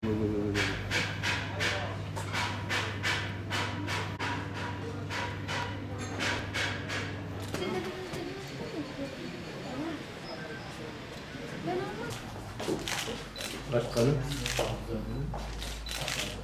Başkanım.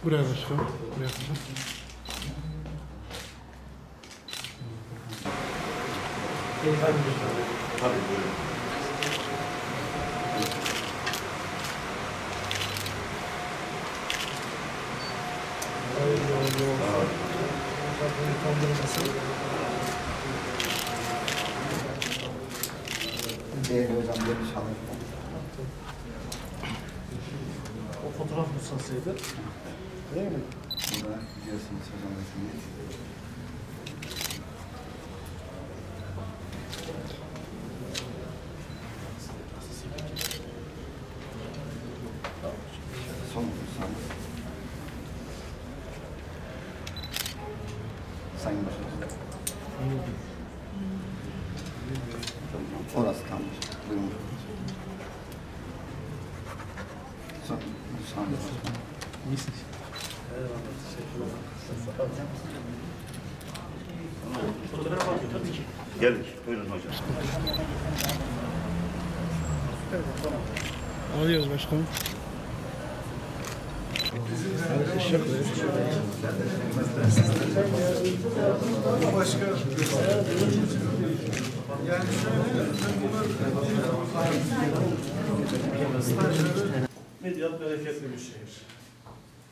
Buraya başkanım. Buraya başkanım. Tabii buyurun. Değerli hocam demiş hanım. O fotoğraf musasıydı. Değil mi? Bu da biliyorsunuz hocam resmini. Son saniye. Sayın Başkanım. Orası kalmış. Buyurun. Son saniye başkanım. İyisiniz. Gelin, buyurun hocam. Alıyoruz başkanım. Başka yani Midyat bereketli bir şehir.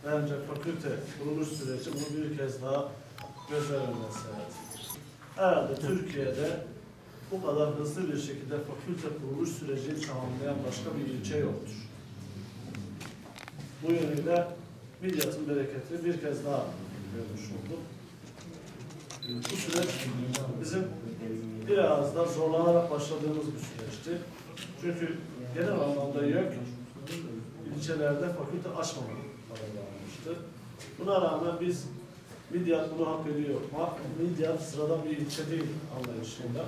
Bence fakülte kuruluş süreci bunu bir kez daha göz önüne serdi. Herhalde Türkiye'de bu kadar hızlı bir şekilde fakülte kuruluş sürecini tamamlayan başka bir ilçe yoktur. Bu yönüyle Midyat'ın bereketini bir kez daha görmüş olduk. Bu süreç bizim biraz da zorlanarak başladığımız bir süreçti. Çünkü genel anlamda YÖK ilçelerde fakülte açmamak kararı almıştı. Buna rağmen biz Midyat bunu hak ediyor. Midyat sıradan bir ilçe değil anlayışıyla.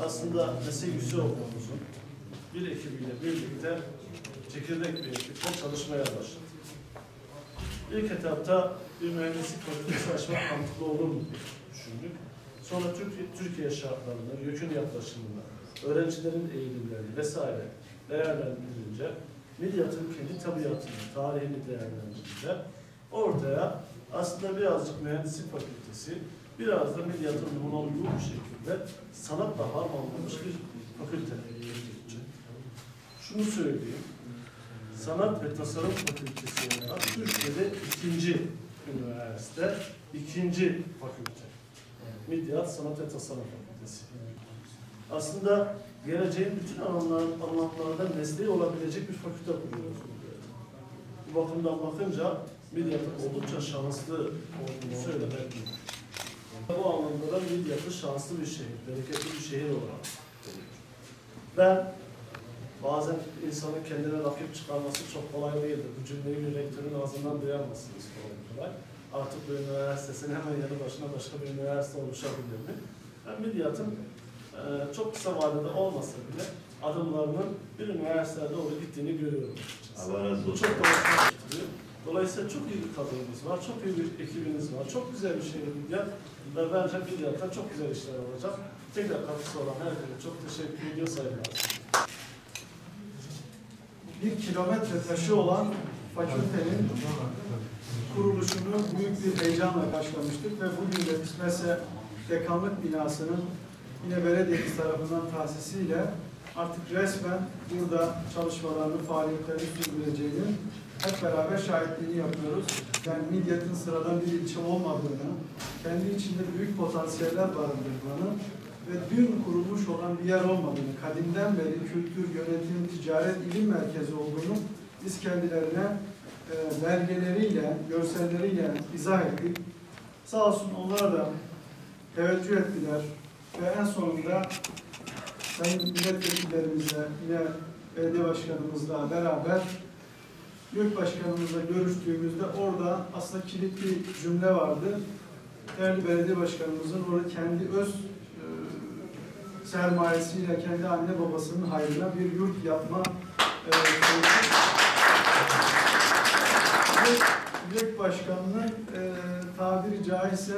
Aslında meslek yüksek okulumuzun bir ekibiyle birlikte çekirdek bir ekiple çalışmaya başladık. İlk etapta bir mühendislik fakültesi açmak mantıklı olur mu diye düşündük. Sonra Türkiye şartlarını, YÖK'ün yaklaşımını, öğrencilerin eğilimlerini vesaire değerlendirince Midyat'ın kendi tabiatını, tarihini değerlendirince ortaya aslında birazcık mühendislik fakültesi, biraz da Midyat'ın buna uygun bir şekilde sanatla harmanlanmış bir fakülte gelecek. Şunu söyleyeyim, Sanat ve Tasarım Fakültesi olarak Türkiye'de ikinci üniversite, ikinci fakülte. Midyat Sanat ve Tasarım Fakültesi. Aslında geleceğin bütün alanlarında mesleği olabilecek bir fakülte kuruyoruz. Bu bakımdan bakınca Midyat'ın oldukça şanslı olduğunu söylemek mümkün. Bu anlamda da Midyat'ı şanslı bir şehir, bereketli bir şehir olarak görüyorum. Ben bazen insanın kendine rakip çıkarması çok kolay değildir. Bu cümleyi bir rektörün ağzından duyamazsınız kolay. Artık bu üniversitesinin hemen yanı başına başka bir üniversite oluşabilir mi? Ben Midyat'ın çok kısa vadede olmasa bile adımlarının bir üniversiteye doğru gittiğini görüyorum. Bu çok hoşuma gidiyor. Dolayısıyla çok iyi bir kadronumuz var, çok iyi bir ekibiniz var, çok güzel bir şehir Midyat ve bence Midyat'ta çok güzel işler olacak. Tekrar katkısı olan herkese çok teşekkür ediyor saygılar. bir kilometre taşı olan fakültenin kuruluşunu büyük bir heyecanla karşılamıştık ve bugün de kısmetse dekanlık binasının yine belediyemiz tarafından tahsisiyle artık resmen burada çalışmalarını, faaliyetlerini sürdüreceğinin hep beraber şahitliğini yapıyoruz. Yani Midyat'ın sıradan bir ilçe olmadığını, kendi içinde büyük potansiyeller barındırdığını ve dün kurulmuş olan bir yer olmadığını, kadimden beri kültür, yönetim, ticaret, ilim merkezi olduğunu biz kendilerine belgeleriyle, görselleriyle izah ettik. Sağ olsun onlara da teveccüh ettiler ve en sonunda sayın milletvekillerimizle, yine belediye başkanımızla beraber YÖK başkanımızla görüştüğümüzde orada aslında kilit bir cümle vardı. Değerli belediye başkanımızın orada kendi öz sermayesiyle kendi anne babasının hayrına bir yurt yapma YÖK Başkanı'nı tabiri caizse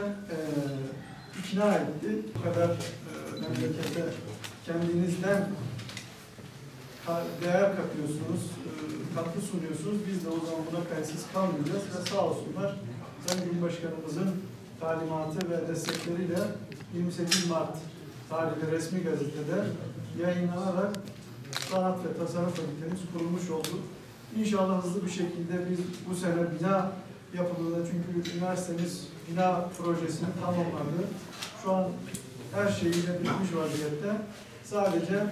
ikna etti. Bu kadar memlekete kendinizden değer katıyorsunuz, katkı sunuyorsunuz. Biz de o zaman buna kayıtsız kalmayacağız ve sağ olsunlar Sayın Cumhurbaşkanımızın talimatı ve destekleriyle 28 Mart tarihli resmi gazetede yayınlanarak Sanat ve Tasarım Fakültemiz kurulmuş oldu. İnşallah hızlı bir şekilde biz bu sene bina yapımında, çünkü üniversitemiz bina projesini tamamladı. Şu an her şeyiyle bitmiş vaziyette. Sadece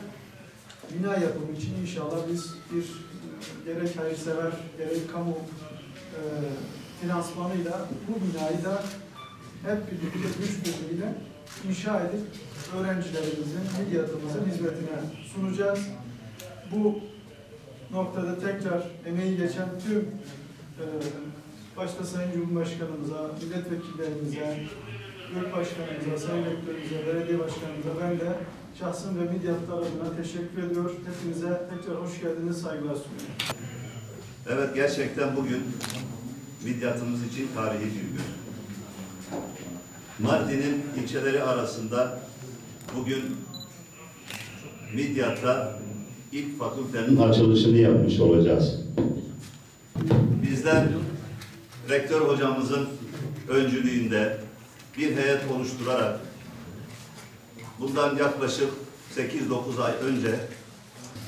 bina yapımı için inşallah biz bir gerek hayırsever, gerek kamu finansmanıyla bu binayı da hep birlikte güç birliğiyle inşa edip öğrencilerimizin, midyatımızın hizmetine sunacağız. Bu noktada tekrar emeği geçen tüm başta Sayın Cumhurbaşkanımıza, milletvekillerimize, YÖK Başkanımıza, Sayın Rektörümüze, belediye başkanımıza ben de şahsım ve midyatlar adına teşekkür ediyor. Hepinize tekrar hoş geldiniz, saygılar sunuyorum. Evet, gerçekten bugün midyatımız için tarihi bir gün. Mardin'in ilçeleri arasında bugün Midyat'ta ilk fakültenin açılışını yapmış olacağız. Bizler rektör hocamızın öncülüğünde bir heyet oluşturarak bundan yaklaşık 8-9 ay önce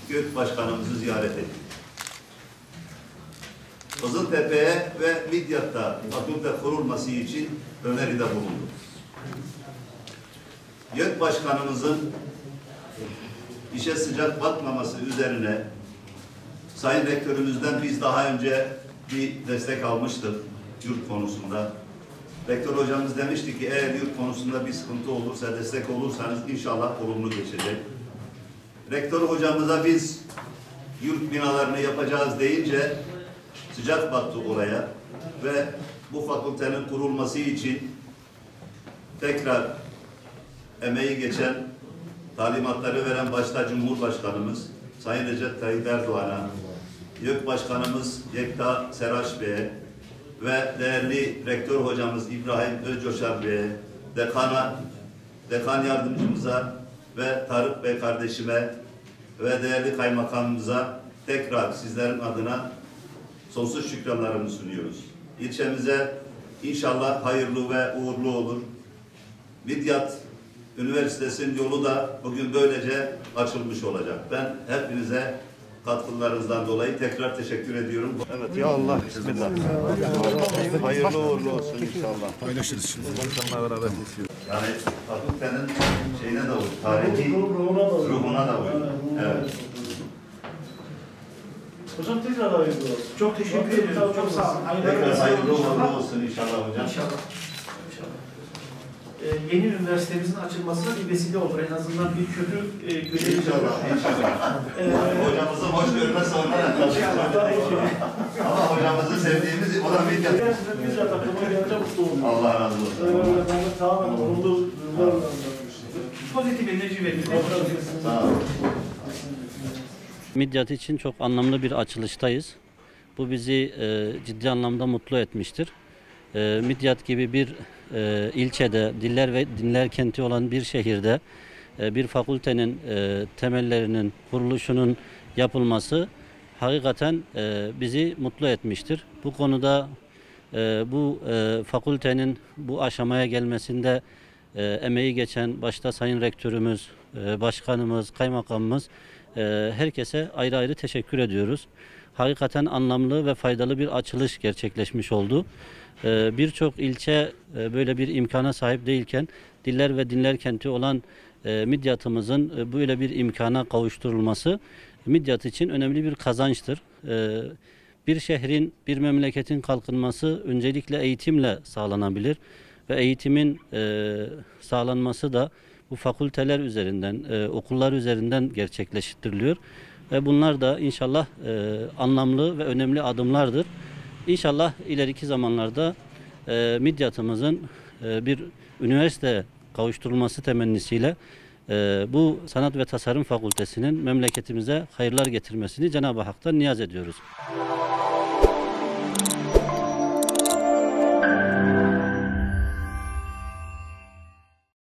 YÖK Başkanımızı ziyaret ettik. Kızıltepe'ye ve Midyat'ta fakülte kurulması için öneride bulunduk. YÖK Başkanımızın işe sıcak bakmaması üzerine Sayın Rektörümüzden biz daha önce bir destek almıştık yurt konusunda. Rektör hocamız demişti ki eğer yurt konusunda bir sıkıntı olursa, destek olursanız inşallah olumlu geçecek. Rektör hocamıza biz yurt binalarını yapacağız deyince sıcak baktı oraya ve bu fakültenin kurulması için tekrar emeği geçen, talimatları veren başta Cumhurbaşkanımız Sayın Recep Tayyip Erdoğan'a, YÖK Başkanımız Yekta Seraç Bey'e ve değerli Rektör Hocamız İbrahim Özcoşar Bey'e, dekan yardımcımıza ve Tarık Bey kardeşime ve değerli kaymakamımıza tekrar sizlerin adına sonsuz şükranlarımı sunuyoruz. İlçemize inşallah hayırlı ve uğurlu olur. Midyat Üniversitesi'nin yolu da bugün böylece açılmış olacak. Ben hepinize katkılarınızdan dolayı tekrar teşekkür ediyorum. Evet, ya Allah, bismillah. Hayırlı uğurlu olsun inşallah. Paylaşırız şimdi. İnşallah beraber yani fakültenin şeyine de olur, tarihi ruhuna da olur. Evet. Hocam tekrar hayırlı olsun. Çok teşekkür ediyorum. Çok sağ olun. Tekrar hayırlı uğurlu olsun inşallah hocam. İnşallah. Yeni üniversitemizin açılmasına bir vesile olur. En azından bir köprü görevi İnşallah, inşallah. Hocamızın hoş görme sonra ama hocamızı sevdiğimiz o da Midyat. Gerçekten Midyat aklıma gelince mutlu oldum. Allah razı olsun. Ben de tamamen olumlu duygularla pozitif enerji veriyor. Sağ olun. Midyat için çok anlamlı bir açılıştayız. Bu bizi ciddi anlamda mutlu etmiştir. Midyat gibi bir ilçede, diller ve dinler kenti olan bir şehirde bir fakültenin temellerinin kuruluşunun yapılması hakikaten bizi mutlu etmiştir. Bu konuda bu fakültenin bu aşamaya gelmesinde emeği geçen başta Sayın Rektörümüz, Başkanımız, Kaymakamımız herkese ayrı ayrı teşekkür ediyoruz. Hakikaten anlamlı ve faydalı bir açılış gerçekleşmiş oldu. Birçok ilçe böyle bir imkana sahip değilken diller ve dinler kenti olan Midyat'ımızın böyle bir imkana kavuşturulması Midyat için önemli bir kazançtır. Bir şehrin, bir memleketin kalkınması öncelikle eğitimle sağlanabilir ve eğitimin sağlanması da bu fakülteler üzerinden, okullar üzerinden gerçekleştiriliyor. Ve bunlar da inşallah anlamlı ve önemli adımlardır. İnşallah ileriki zamanlarda Midyat'ımızın bir üniversite kavuşturulması temennisiyle bu Sanat ve Tasarım Fakültesi'nin memleketimize hayırlar getirmesini Cenab-ı Hak'tan niyaz ediyoruz.